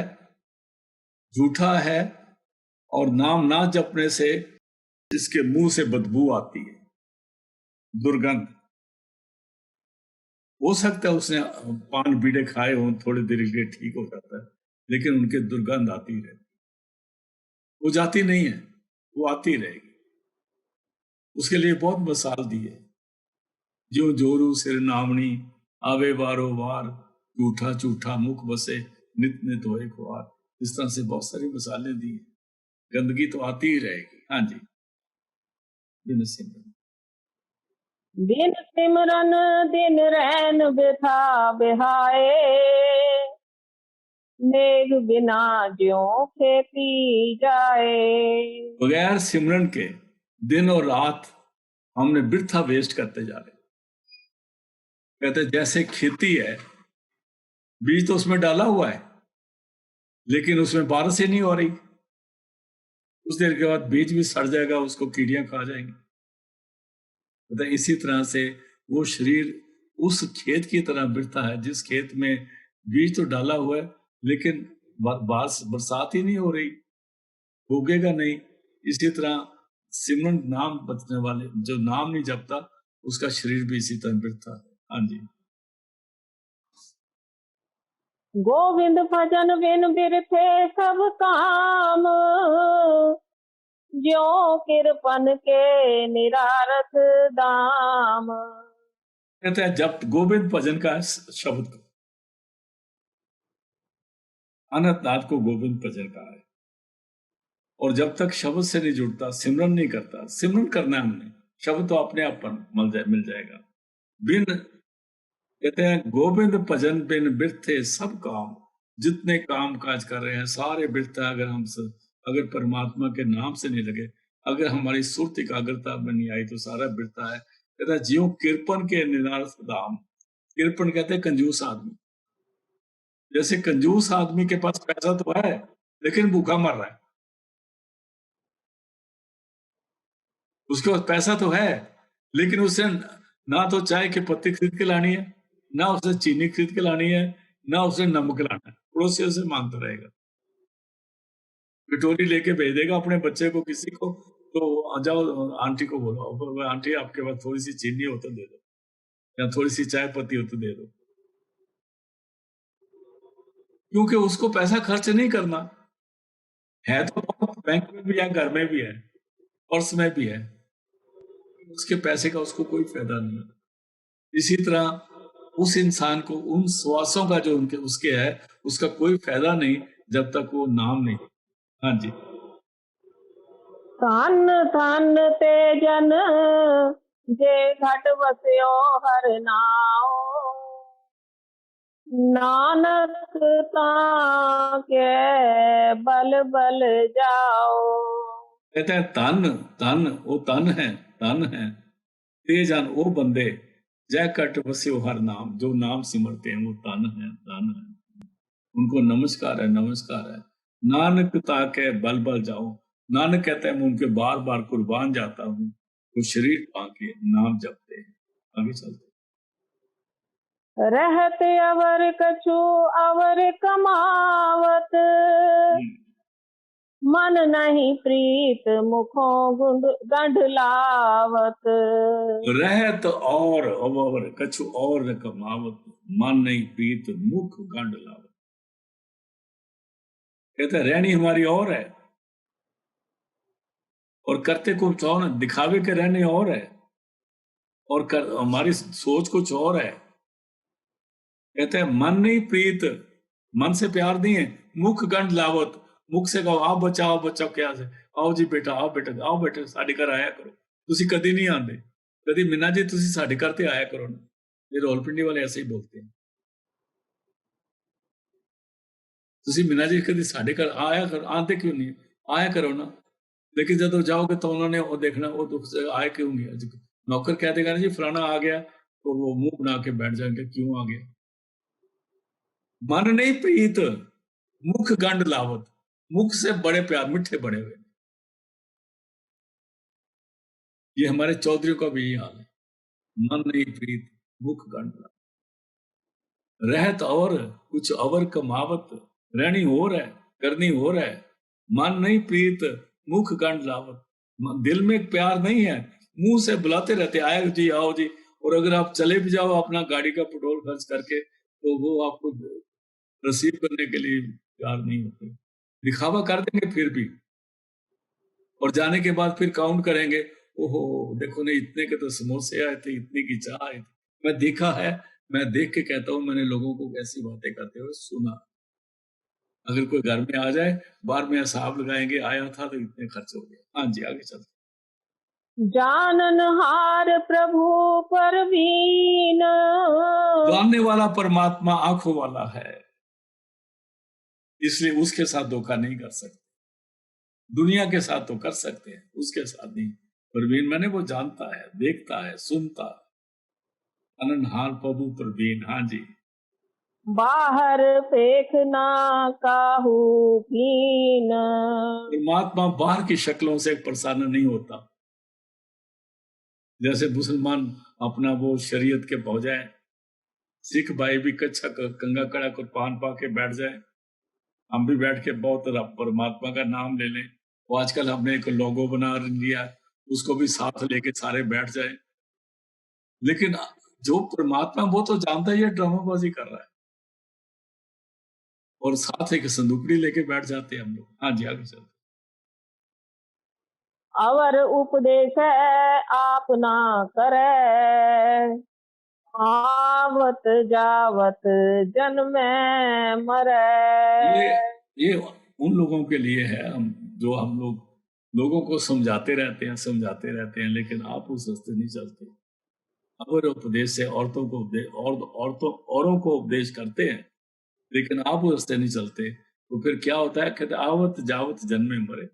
झूठा है, और नाम ना जपने से इसके मुंह से बदबू आती है, दुर्गंध। हो सकता है उसने पान बीड़े खाए हों, थोड़ी देर के लिए ठीक हो जाता है, लेकिन उनके दुर्गंध आती रहती, वो जाती नहीं है, वो आती रहेगी। उसके लिए बहुत मिसाल दी है, जो जोरू सिर नामनी आवे वारो वार, झूठा झूठा मुख बसे नित नित होए खुआर। इस तरह से बहुत सारी मिसालें दी है। गंदगी तो आती ही रहेगी। हाँ जी। बिन सिमरन, बिन सिमरन दिन रैन बिथा बिहाए, मेघ बिना ज्यों खेती जाए। बगैर सिमरन के दिन और रात हमने बिरथा वेस्ट करते जा रहे। कहते जैसे खेती है, बीज तो उसमें डाला हुआ है, लेकिन उसमें बारिश ही नहीं हो रही। कुछ देर के बाद बीज भी सड़ जाएगा, उसको कीड़ियां खा जाएंगी। मतलब इसी तरह से वो शरीर उस खेत की तरह बिरथा है, जिस खेत में बीज तो डाला हुआ है, लेकिन बरसात ही नहीं हो रही, उगेगा नहीं। इसी तरह सिमरन नाम बचने वाले जो नाम नहीं जपता, उसका शरीर भी इसी तरह बिरथा है। हाँ जी। गोविंद भजन बिन बिरथे सब काम, ज्यों किरपन के निरारथ दाम। कहते हैं जब गोविंद भजन का शब्द को, अनंतनाथ को गोविंद भजन कहा है। और जब तक शब्द से नहीं जुड़ता, सिमरन नहीं करता, सिमरन करना है हमने, शब्द तो अपने आप पर मिल जाएगा। बिन, कहते हैं गोविंद भजन बिन बिरथे सब काम। जितने काम काज कर रहे हैं सारे बिरथा, अगर हम अगर परमात्मा के नाम से नहीं लगे, अगर हमारी सुरत एकाग्रता में नहीं आई, तो सारा बिरथा है। कहता है ज्यों किरपन के निरारथ दाम। किरपन कहते हैं कंजूस आदमी। जैसे कंजूस आदमी के पास पैसा तो है, लेकिन भूखा मर रहा है। उसके पास पैसा तो है, लेकिन उसे ना तो चाय की पत्ती खरीद के लानी है, ना उसे चीनी खरीद के लानी है, ना उसे नमक लाना है। पड़ोसियों से मांगता रहेगा, कटोरी लेके भेज देगा अपने बच्चे को किसी को, तो आ जाओ आंटी को बोलो, आंटी आपके पास थोड़ी सी चीनी हो तो दे दो, या थोड़ी सी चाय पत्ती हो तो दे दो। क्योंकि उसको पैसा खर्च नहीं करना है, तो बैंक में भी है, घर में भी है, पर्स में भी है, उसके पैसे का उसको कोई फायदा नहीं है। इसी तरह उस इंसान को उन श्वासों का जो उनके उसके है, उसका कोई फायदा नहीं जब तक वो नाम नहीं। हाँ जी। धन धन ते जन जे घट बस्यो हर नाओ, नानक ताके बल बल जाओ। कहते हैं तन तन, वो तन है ते जन, वो बंदे जय कट बस्यो हर नाम, जो नाम सिमरते हैं वो तन है, उनको नमस्कार है, नमस्कार है। नानक ताके बल बल जाओ। नानक कहते हैं मैं उनके बार बार कुर्बान जाता हूँ, वो शरीर पाके नाम जपते हैं। आगे चलते रहत अवर कछु अवर कमावत, मन नहीं प्रीत मुखों गंढ लावत। रहत और अवर कछु और न कमावत, मन नहीं प्रीत मुख गंड लावत। कहते हैं रहनी हमारी और है, और करते कुछ और है, दिखावे के रहने और है, और हमारी सोच कुछ और है। कहते हैं मन नहीं प्रीत, मन से प्यार नहीं है, मुख गंड लावत, मुख से कहो आओ बच्चा क्या से, आओ जी बेटा आओ बेटे साडे घर आया करो। तुसी कदी नहीं आंदे, कदी मीना जी तुसी साडे घर ते आया करो ना। ये रावलपिंडी वाले ऐसे ही बोलते हैं, तुसी मीना जी कदी साडे घर आया करो, आते क्यों नहीं, आया करो ना। लेकिन जब जाओगे तो उन्होंने वो देखना, वो दुख से आए क्यों नहीं। नौकर कह देगा ना जी फलाना आ गया, तो वो मुंह बना के बैठ जाएंगे, क्यों आ गया। मन नहीं प्रीत मुख गंड लावत, मुख से बड़े प्यार मीठे बड़े हुए। ये हमारे चौधरियों का भी यही हाल है। मन नहीं प्रीत मुख गंड लावत, रहत और कुछ अवर कमावत, रहनी हो रहा है, करनी हो रहा है। मन नहीं प्रीत मुख गंड लावत, दिल में प्यार नहीं है, मुंह से बुलाते रहते आए जी आओ जी, और अगर आप चले भी जाओ अपना गाड़ी का पेट्रोल खर्च करके, तो वो आपको रिसीव करने के लिए तैयार नहीं होते, दिखावा कर देंगे फिर भी, और जाने के बाद फिर काउंट करेंगे, ओहो देखो ने इतने के तो समोसे आए थे, इतने की चाय आई थी। मैं देखा है, मैं देख के कहता हूँ, मैंने लोगों को कैसी बातें करते हुए सुना। अगर कोई घर में आ जाए, बाहर में हिसाब लगाएंगे, आया था तो इतने खर्च हो गए। हाँ जी, आगे चलते। जाननहार प्रभु परवीन, जानने वाला परमात्मा आंखों वाला है, इसलिए उसके साथ धोखा नहीं कर सकते। दुनिया के साथ तो कर सकते हैं, उसके साथ नहीं। परवीन मैंने वो जानता है, देखता है, सुनता है। अननहार प्रभु परवीन, हाँ जी। बाहर फेंकना काहू कीन, परमात्मा बाहर की शक्लों से प्रसन्न नहीं होता। जैसे मुसलमान अपना वो शरीयत के पौ जाए, सिख भाई भी कच्चा कंगा कड़ा कुर्बान पा के बैठ जाए, हम भी बैठ के बहुत परमात्मा का नाम ले लें। वो आजकल हमने एक लोगो बना लिया, उसको भी साथ लेके सारे बैठ जाए। लेकिन जो परमात्मा वो तो जानता है ये ड्रामाबाजी कर रहा है, और साथ एक संदूकड़ी लेके बैठ जाते हैं हम लोग। हाँ जी, आगे चलते। अवर उपदेश आप ना करे, आवत जावत जन्मे मरे। ये उन लोगों के लिए है जो हम लोग लोगों को समझाते रहते हैं, लेकिन आप उस रास्ते नहीं चलते। अवर उपदेश से औरतों को औरों को उपदेश करते हैं, लेकिन आप उस रास्ते नहीं चलते, तो फिर क्या होता है, कहते आवत जावत जन्मे मरे,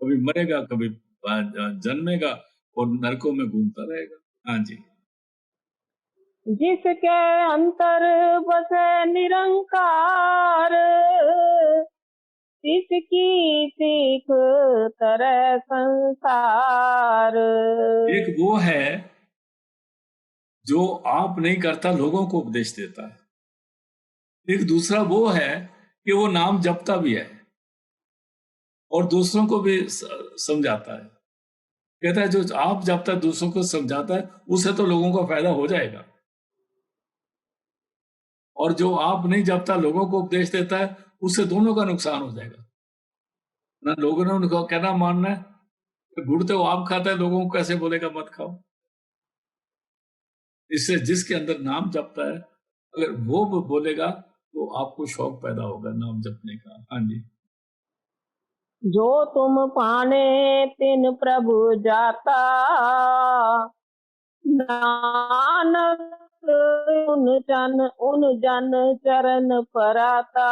कभी मरेगा कभी जन्मेगा और नरकों में घूमता रहेगा। हाँ जी। जिसके अंतर बसे निरंकार, इसकी सीख तरह संसार। एक वो है जो आप नहीं करता लोगों को उपदेश देता है, एक दूसरा वो है कि वो नाम जपता भी है और दूसरों को भी समझाता है। कहता है जो आप जपता है दूसरों को समझाता है, उससे तो लोगों को फायदा हो जाएगा, और जो आप नहीं जपता लोगों को उपदेश देता है, उससे दोनों का नुकसान हो जाएगा। ना लोगों ने उनको कहना मानना है, गुड़ तो आप खाता है, लोगों को कैसे बोलेगा मत खाओ। इससे जिसके अंदर नाम जपता है, अगर वो बोलेगा तो आपको शौक पैदा होगा नाम जपने का। हाँ जी। जो तुम पाने तिन प्रभु जाता, नानक उन जन चरण पराता।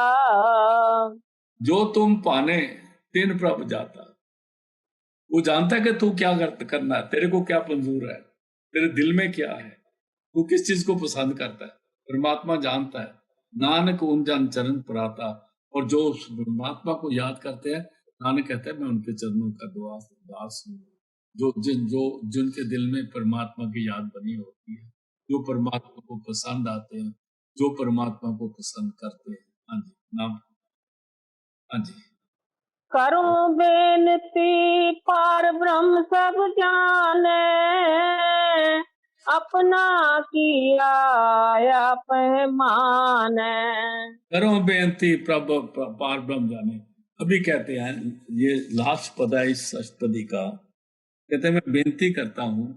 जो तुम पाने तिन प्रभु जाता, वो जानता है कि तू क्या करना है, तेरे को क्या मंजूर है, तेरे दिल में क्या है, तू किस चीज को पसंद करता है, परमात्मा जानता है। नानक उन जन चरण पराता, और जो परमात्मा को याद करते हैं, नानक कहता है मैं उनके चरणों का दास हूँ। जिनके दिल में परमात्मा की याद बनी होती है, जो परमात्मा को पसंद आते हैं, जो परमात्मा को पसंद करते हैं। हाँ जी, नाम। हाँ जी। करूं बेनती पार ब्रह्म सब जाने, अपना किया पैमाने। करो बेनती प्रभु पार ब्रह्म जाने। अभी कहते हैं, ये लास्ट पद है इस अष्टपदी का, कहते हैं मैं बेनती करता हूँ,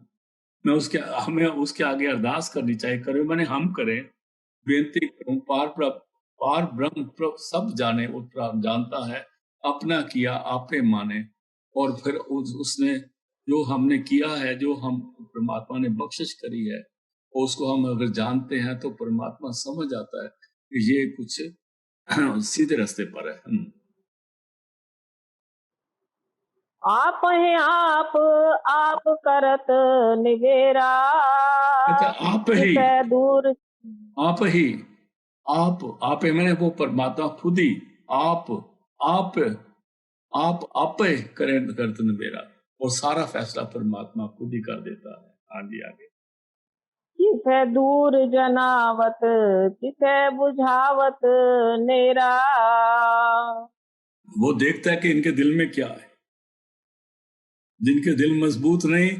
हमें उसके आगे अरदास करनी चाहिए, करे मैंने हम करें, बेनती करूं पार ब्रह्म सब जाने, वो जानता है, अपना किया आपे माने। और फिर उसने जो हमने किया है, जो हम परमात्मा ने बख्शिश करी है, और उसको हम अगर जानते हैं तो परमात्मा समझ आता है कि ये कुछ सीधे रास्ते पर है। आप हैं आप करत निवेरा, कहते आप ही, जिसे दूर आप ही, आप है मैंने वो परमात्मा खुद ही, आप आप करें करतन मेरा, और सारा फैसला परमात्मा खुद ही कर देता है। हाँ जी, आगे। जिसे दूर जनावत, जिसे बुझावत नेरा। वो देखता है कि इनके दिल में क्या है। जिनके दिल मजबूत नहीं,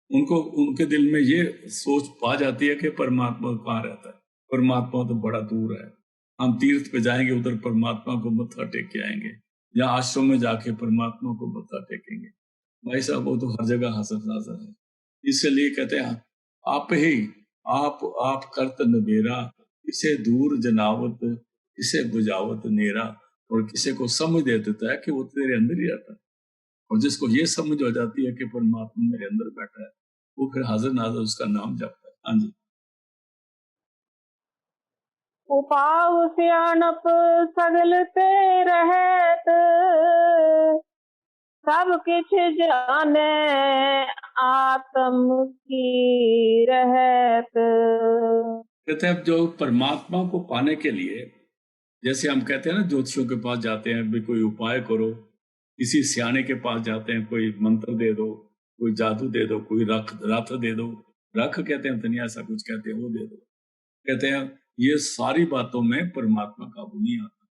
उनको उनके दिल में ये सोच पा जाती है कि परमात्मा कहाँ रहता है, परमात्मा तो बड़ा दूर है। हम तीर्थ पे जाएंगे, उधर परमात्मा को मत्था टेक के आएंगे, या आश्रम में जाके परमात्मा को मत्था टेकेंगे। भाई साहब, वो तो हर जगह हाजिर नाजर है। इसलिए कहते हैं आप ही, आप करत नबेरा, इसे दूर जनावत, इसे बुझावत नेरा। और किसी को समझ दे देता है कि वो तेरे अंदर ही रहता है, और जिसको ये समझ हो जाती है कि परमात्मा मेरे अंदर बैठा है, वो फिर हाजिर नाजिर उसका नाम जपता है। हाँ जी। उपाव सियाणप सगल ते रहत, सब किछ जाने आत्म की रहत। कहते हैं जो परमात्मा को पाने के लिए, जैसे हम कहते हैं ना, ज्योतिषियों के पास जाते हैं, भी कोई उपाय करो, किसी सियाने के पास जाते हैं, कोई मंत्र दे दो, कोई जादू दे दो, कोई रथ दे दो, रख कहते हैं दुनिया ऐसा कुछ कहते हैं, वो दे दो। कहते हैं ये सारी बातों में परमात्मा काबू नहीं आता।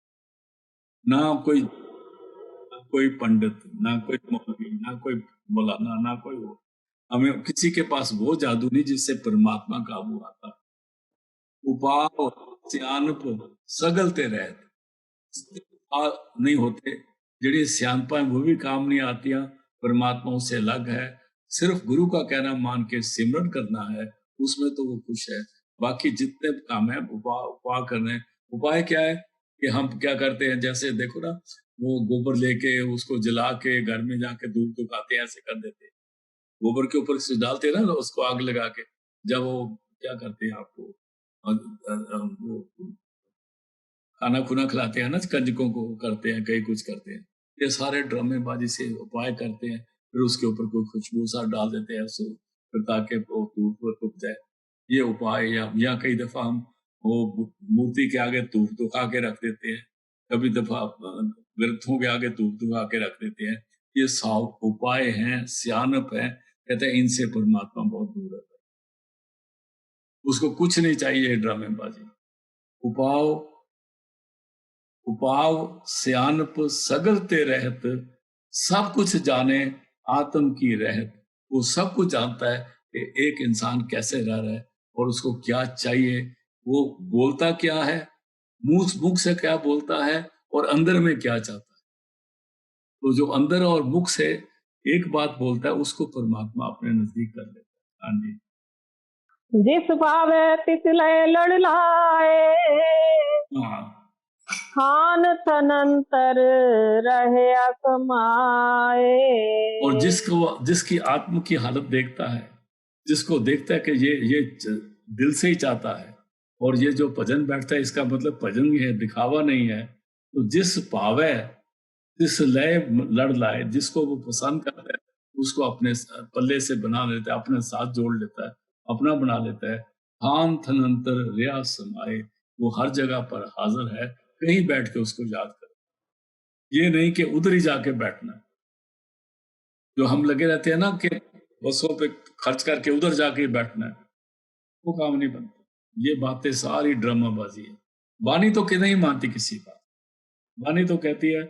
ना कोई पंडित, ना कोई मौलवी, ना कोई मौलाना, ना कोई वो, हमें किसी के पास वो जादू नहीं जिससे परमात्मा काबू आता। उपाव सियानप सगलते रहत, नहीं होते, जेड़ी सियानपा वो भी काम नहीं आतियां, परमात्मा से अलग है। सिर्फ गुरु का कहना मान के सिमरन करना है, उसमें तो वो खुश है। बाकी जितने काम है उपाय करने। उपाय क्या है कि हम क्या करते हैं, जैसे देखो ना, वो गोबर लेके उसको जला के घर में जाके धूप दुखाते हैं, ऐसे कर देते हैं। गोबर के ऊपर से डालते हैं ना उसको आग लगा के, जब वो क्या करते हैं आपको वो खाना खुना खिलाते हैं ना, कंजकों को करते हैं, कई कुछ करते हैं। ये सारे ड्रामेबाजी से उपाय करते हैं, फिर उसके ऊपर कोई खुशबू सा डाल देते हैं, सो फिर ताकि वो धूप पर रुक जाए। ये उपाय, या कई दफा हम वो मूर्ति के आगे धूप दुखा के रख देते हैं, कभी दफा ग्रंथों के आगे धूप दुखा के रख देते हैं। ये साव उपाय हैं, सियानप है। कहते हैं इनसे परमात्मा बहुत दूर है, उसको कुछ नहीं चाहिए ड्रामेबाजी। उपाव उपाव सियानप सगलते रहत, सब कुछ जाने आत्म की रहत। वो सब कुछ जानता है कि एक इंसान कैसे रह रहा है और उसको क्या चाहिए, वो बोलता क्या है, मुख से क्या बोलता है, और अंदर में क्या चाहता है। तो जो अंदर और मुख से एक बात बोलता है, उसको परमात्मा अपने नजदीक कर लेता है। हाँ जी। जिस भावे तिस लय लड़ लाए, हाँ, खान थनंतर रहे असमाए। और जिसकी आत्म की हालत देखता है, जिसको देखता है कि ये दिल से ही चाहता है, और ये जो भजन बैठता है इसका मतलब भजन ही है, दिखावा नहीं है। तो जिस भावे जिस लय लड़ लाए, जिसको वो पसंद करता है, उसको अपने पल्ले से बना लेता है, अपने साथ जोड़ लेता है, अपना बना लेता है। थान थनंतर रिया समाए, वो हर जगह पर हाजिर है, कहीं बैठ के उसको याद कर। ये नहीं कि उधर ही जाके बैठना है। जो हम लगे रहते हैं ना कि बसों पे खर्च करके उधर जाके बैठना है, वो काम नहीं बनता। ये बातें सारी ड्रामाबाजी है। वाणी तो कि नहीं मानती किसी बात, वाणी तो कहती है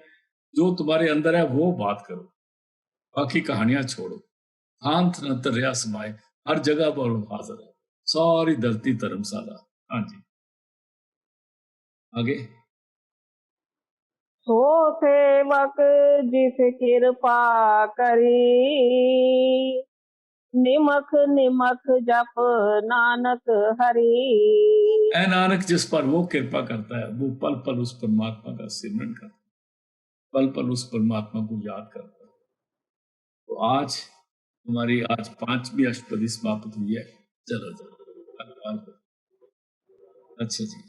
जो तुम्हारे अंदर है वो बात करो, बाकी कहानियां छोड़ो। थांत नतरिया समाए, हर जगह पर वो हाजिर है, सारी धरती धर्मशाला। हाँ जी, आगे। सो सेवक जिस कृपा करी, निमख निमख जप नानक हरि। ऐ नानक, जिस पर वो कृपा करता है, वो पल पल उस परमात्मा का सिमरन करता है, पल पल उस परमात्मा को याद करता है। तो आज हमारी आज 5वीं अष्टपदी समाप्त हुई है। चलो चलो, धन्यवाद। अच्छा जी।